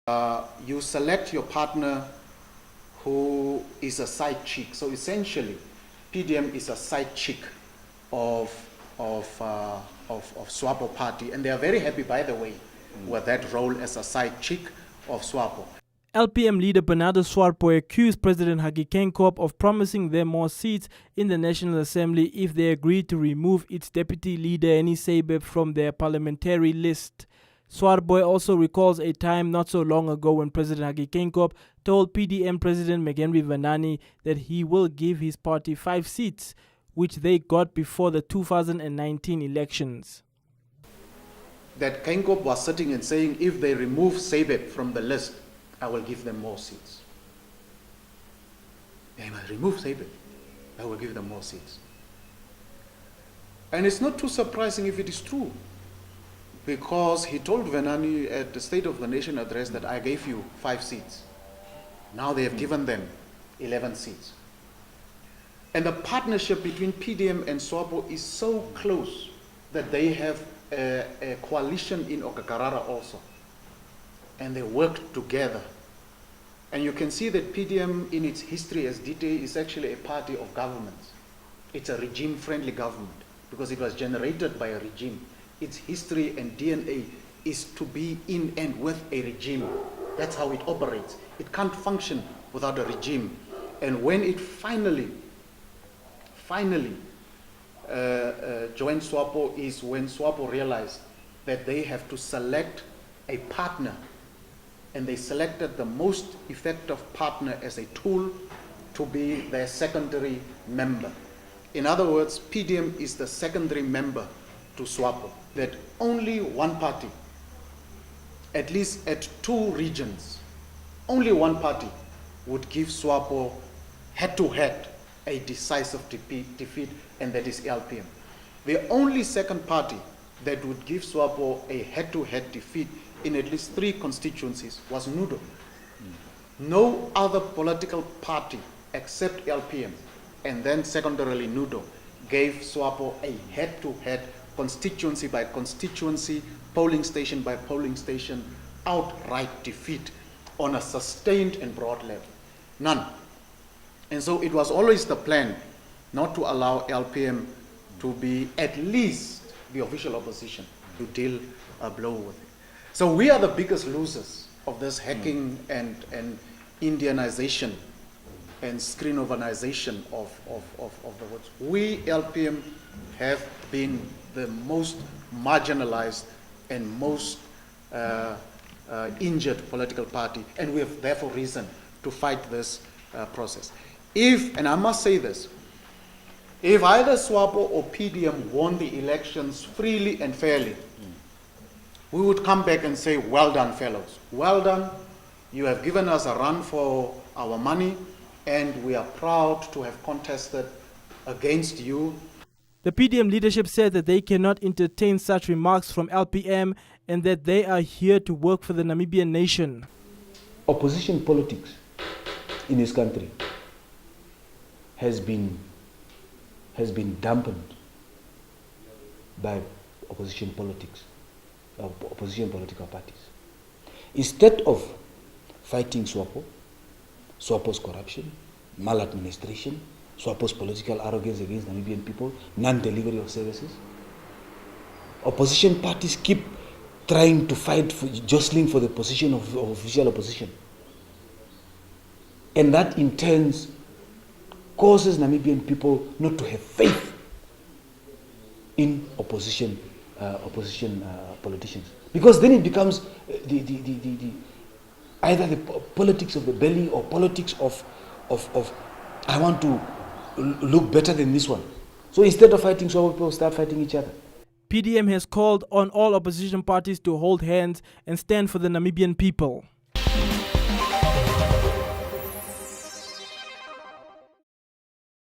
You select your partner who is a side chick. So essentially, PDM is a side chick of SWAPO party, and they are very happy, by the way, with that role as a side chick of SWAPO. LPM leader Bernardo Swartboy accused President Hage Geingob of promising them more seats in the National Assembly if they agreed to remove its deputy leader Henny Saibe from their parliamentary list. Swartboy also recalls a time not so long ago when President Hage Geingob told PDM President McHenry Vhonane that he will give his party 5 seats, which they got before the 2019 elections. That Geingob was sitting and saying, if they remove Saibe from the list, I will give them more seats. They must remove Saibe, I will give them more seats. And it's not too surprising if it is true, because he told Vhonane at the State of the Nation address that I gave you 5 seats. Now they have given them 11 seats. And the partnership between PDM and SWAPO is so close that they have a coalition in Okakarara also. And they work together. And you can see that PDM in its history as DTA is actually a party of governments. It's a regime-friendly government because it was generated by a regime. Its history and DNA is to be in and with a regime. That's how it operates. It can't function without a regime. And when it finally joined SWAPO is when SWAPO realized that they have to select a partner, and they selected the most effective partner as a tool to be their secondary member. In other words, PDM is the secondary member to SWAPO, that only one party, at least at 2 regions, only one party would give SWAPO head-to-head a decisive defeat, and that is LPM. The only second party that would give SWAPO a head-to-head defeat in at least 3 constituencies was NUDO. No other political party except LPM, and then secondarily NUDO, gave SWAPO a head-to-head, constituency by constituency, polling station by polling station, outright defeat on a sustained and broad level. None. And so it was always the plan not to allow LPM to be at least the official opposition, to deal a blow with it. So we are the biggest losers of this hacking and Indianization and screenovanization of the words. We, LPM, have been the most marginalized and most injured political party, and we have therefore reason to fight this process. If, and I must say this, if either SWAPO or PDM won the elections freely and fairly, we would come back and say, well done, fellows. Well done. You have given us a run for our money, and we are proud to have contested against you. The PDM leadership said that they cannot entertain such remarks from LPM and that they are here to work for the Namibian nation. Opposition politics in this country has been dampened by opposition politics, opposition political parties. Instead of fighting SWAPO, SWAPO's corruption, maladministration, SWAPO's political arrogance against Namibian people, non-delivery of services, opposition parties keep trying to fight, jostling for the position of official opposition. And that in turn causes Namibian people not to have faith in opposition politicians, because then it becomes either the politics of the belly or politics of I want to look better than this one. So instead of fighting SWAPO, people start fighting each other. PDM has called on all opposition parties to hold hands and stand for the Namibian people.